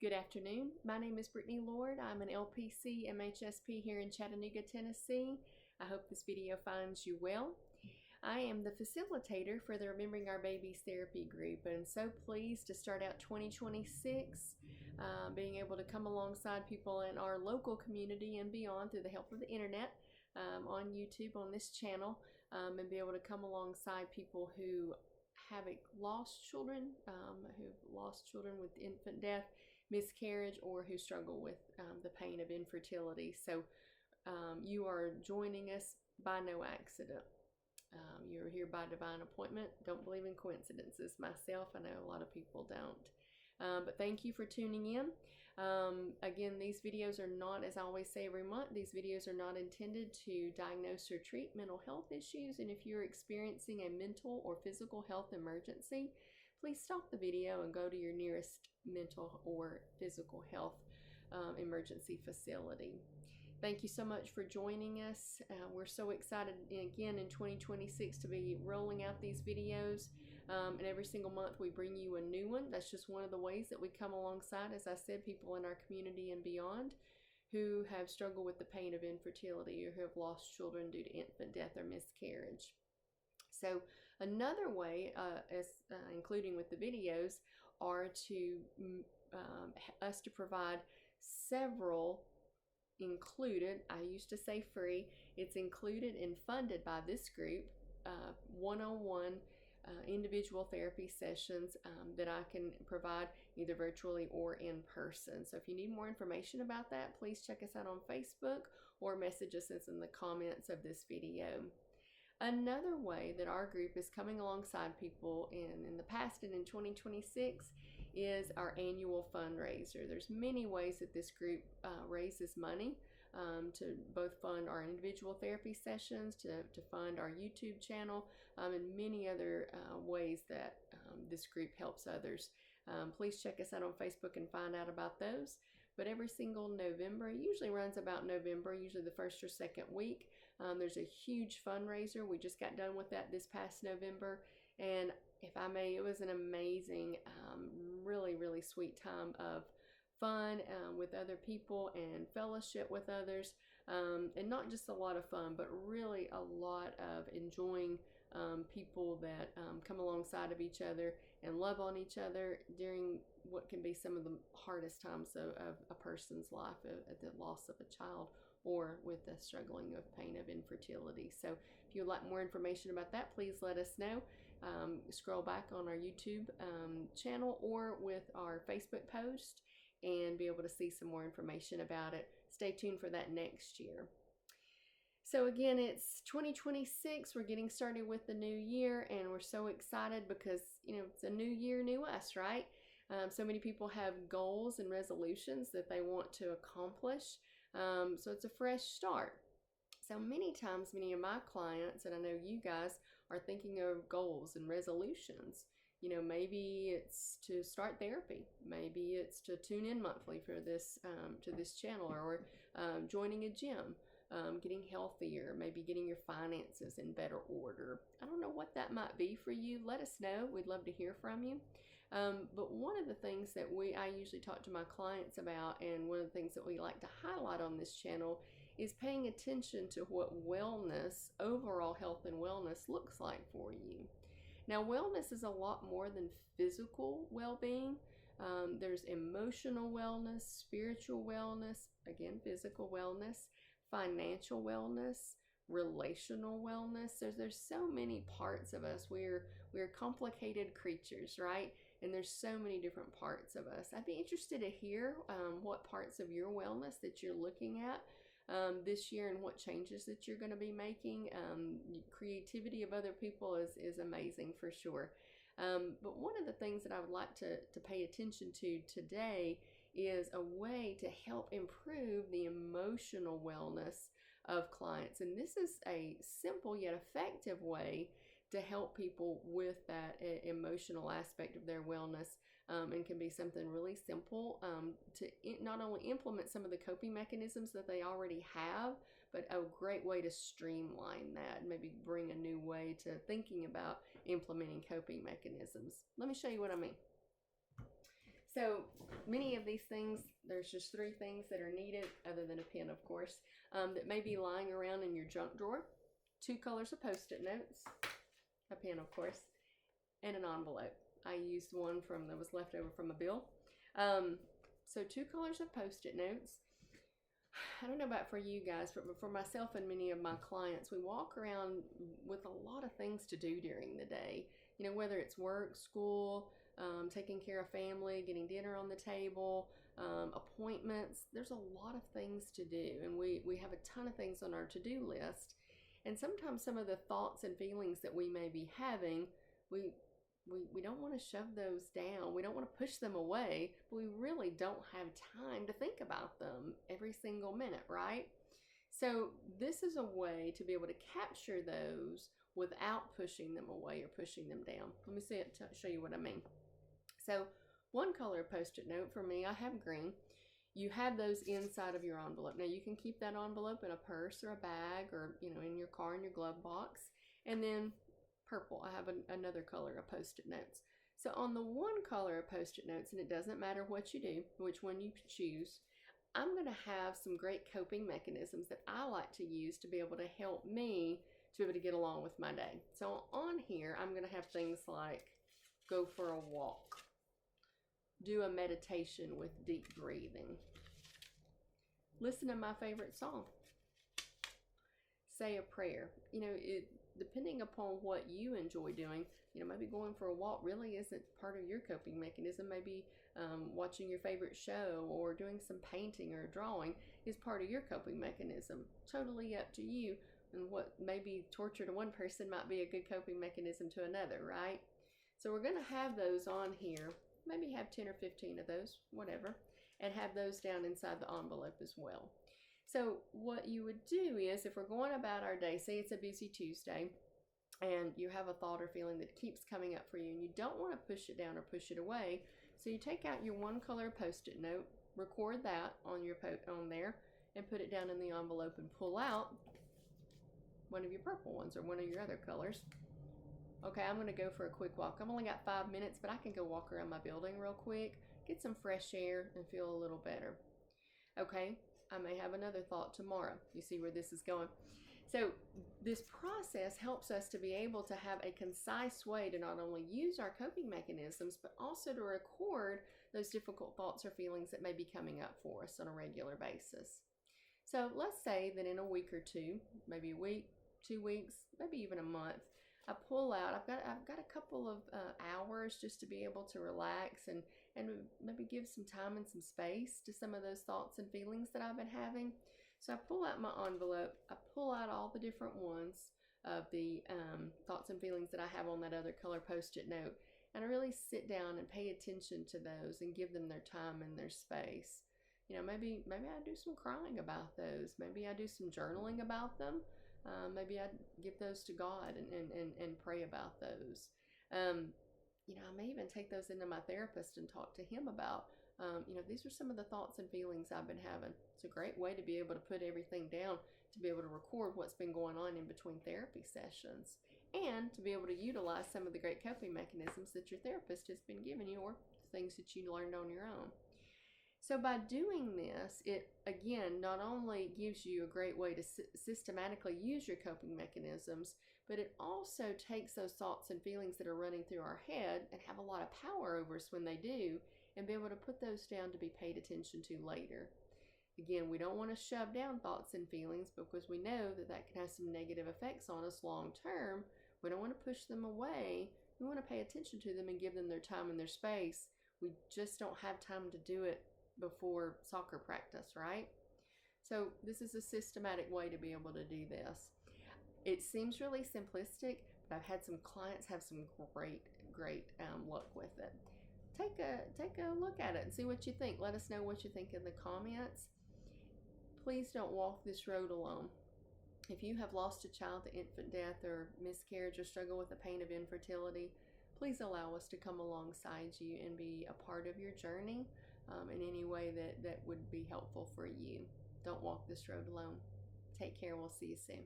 Good afternoon. My name is Brittany Lord. I'm an LPC MHSP here in Chattanooga, Tennessee. I hope this video finds you well. I am the facilitator for the Remembering Our Babies therapy group, and so pleased to start out 2026 being able to come alongside people in our local community and beyond through the help of the internet on YouTube on this channel, and be able to come alongside people who have lost children, who've lost children with infant death, miscarriage, or who struggle with the pain of infertility. So you are joining us by no accident. You're here by divine appointment. Don't believe in coincidences. Myself, I know a lot of people don't. But thank you for tuning in. Again, these videos are not, as I always say every month, these videos are not intended to diagnose or treat mental health issues. And if you're experiencing a mental or physical health emergency, please stop the video and go to your nearest mental or physical health emergency facility. Thank you so much for joining us. We're so excited again in 2026 to be rolling out these videos, and every single month we bring you a new one. That's just one of the ways that we come alongside, as I said, people in our community and beyond who have struggled with the pain of infertility or who have lost children due to infant death or miscarriage. So another way, including with the videos, are to us to provide several included, I used to say free, it's included and funded by this group, one-on-one individual therapy sessions that I can provide either virtually or in person. So if you need more information about that, please check us out on Facebook or message us in the comments of this video. Another way that our group is coming alongside people in the past and in 2026 is our annual fundraiser. There's many ways that this group raises money to both fund our individual therapy sessions, to fund our YouTube channel, and many other ways that this group helps others. Please check us out on Facebook and find out about those. But every single November, it usually runs about November, usually the first or second week, there's a huge fundraiser. We just got done with that this past November. And if I may, it was an amazing, really, really sweet time of fun with other people and fellowship with others, and not just a lot of fun, but really a lot of enjoying people that come alongside of each other and love on each other during what can be some of the hardest times of a person's life, at the loss of a child or with the struggling with pain of infertility. So if you'd like more information about that, please let us know. Scroll back on our YouTube channel or with our Facebook post and be able to see some more information about it. Stay tuned for that next year. So again, it's 2026. We're getting started with the new year, and we're so excited because, it's a new year, new us, right? So many people have goals and resolutions that they want to accomplish. So it's a fresh start. So many times, many of my clients, and I know you guys, are thinking of goals and resolutions. Maybe it's to start therapy. Maybe it's to tune in monthly for this to this channel, or joining a gym, getting healthier, maybe getting your finances in better order. I don't know what that might be for you. Let us know. We'd love to hear from you. But one of the things that I usually talk to my clients about, and one of the things that we like to highlight on this channel, is paying attention to what wellness, overall health and wellness, looks like for you. Now, wellness is a lot more than physical well-being. There's emotional wellness, spiritual wellness, again, physical wellness, financial wellness, relational wellness. There's so many parts of us. We're complicated creatures, right? And there's so many different parts of us. I'd be interested to hear what parts of your wellness that you're looking at this year and what changes that you're going to be making. Creativity of other people is amazing for sure. But one of the things that I would like to pay attention to today is a way to help improve the emotional wellness of clients. And this is a simple yet effective way to help people with that emotional aspect of their wellness, and can be something really simple to not only implement some of the coping mechanisms that they already have, but a great way to streamline that and maybe bring a new way to thinking about implementing coping mechanisms. Let me show you what I mean. So many of these things, there's just 3 things that are needed, other than a pen, of course, that may be lying around in your junk drawer. 2 colors of Post-it notes, a pen, of course, and an envelope. I used one that was left over from a bill. So 2 colors of Post-it notes. I don't know about for you guys, but for myself and many of my clients, we walk around with a lot of things to do during the day. You know, whether it's work, school, taking care of family, getting dinner on the table, appointments. There's a lot of things to do, and we have a ton of things on our to-do list. And sometimes some of the thoughts and feelings that we may be having, we don't want to shove those down. We don't want to push them away, but we really don't have time to think about them every single minute, right? So this is a way to be able to capture those without pushing them away or pushing them down. Let me see it to show you what I mean. So 1 color Post-it note, for me, I have green. You have those inside of your envelope. Now you can keep that envelope in a purse or a bag, or in your car, in your glove box. And then purple, I have another color of Post-it notes. So on the 1 color of Post-it notes, and it doesn't matter what you do, which one you choose, I'm going to have some great coping mechanisms that I like to use to be able to help me to be able to get along with my day. So on here, I'm going to have things like go for a walk, do a meditation with deep breathing, listen to my favorite song, say a prayer. Depending upon what you enjoy doing, maybe going for a walk really isn't part of your coping mechanism. Maybe watching your favorite show or doing some painting or drawing is part of your coping mechanism. Totally up to you, and what may be torture to one person might be a good coping mechanism to another, right? So we're going to have those on here, maybe have 10 or 15 of those, whatever, and have those down inside the envelope as well. So what you would do is, if we're going about our day, say it's a busy Tuesday, and you have a thought or feeling that keeps coming up for you, and you don't want to push it down or push it away, so you take out your 1 color Post-it note, record that on there, and put it down in the envelope, and pull out one of your purple ones or one of your other colors. Okay, I'm going to go for a quick walk. I've only got 5 minutes, but I can go walk around my building real quick, get some fresh air, and feel a little better. Okay, I may have another thought tomorrow. You see where this is going? So this process helps us to be able to have a concise way to not only use our coping mechanisms, but also to record those difficult thoughts or feelings that may be coming up for us on a regular basis. So let's say that in a week or 2, maybe a week, 2 weeks, maybe even a month, I pull out, I've got a couple of hours just to be able to relax and maybe give some time and some space to some of those thoughts and feelings that I've been having. So I pull out my envelope, I pull out all the different ones of the thoughts and feelings that I have on that other color Post-it note, and I really sit down and pay attention to those and give them their time and their space. Maybe I do some crying about those. Maybe I do some journaling about them. Maybe I give those to God and pray about those. I may even take those into my therapist and talk to him about, these are some of the thoughts and feelings I've been having. It's a great way to be able to put everything down, to be able to record what's been going on in between therapy sessions, and to be able to utilize some of the great coping mechanisms that your therapist has been giving you, or things that you learned on your own. So by doing this, it again not only gives you a great way to systematically use your coping mechanisms, but it also takes those thoughts and feelings that are running through our head and have a lot of power over us when they do, and be able to put those down to be paid attention to later. Again, we don't want to shove down thoughts and feelings, because we know that can have some negative effects on us long term. We don't want to push them away. We want to pay attention to them and give them their time and their space. We just don't have time to do it before soccer practice, right? So this is a systematic way to be able to do this. It seems really simplistic, but I've had some clients have some great luck with it. Take a look at it and see what you think. Let us know what you think in the comments. Please don't walk this road alone. If you have lost a child to infant death or miscarriage, or struggle with the pain of infertility, please allow us to come alongside you and be a part of your journey in any way that would be helpful for you. Don't walk this road alone. Take care. We'll see you soon.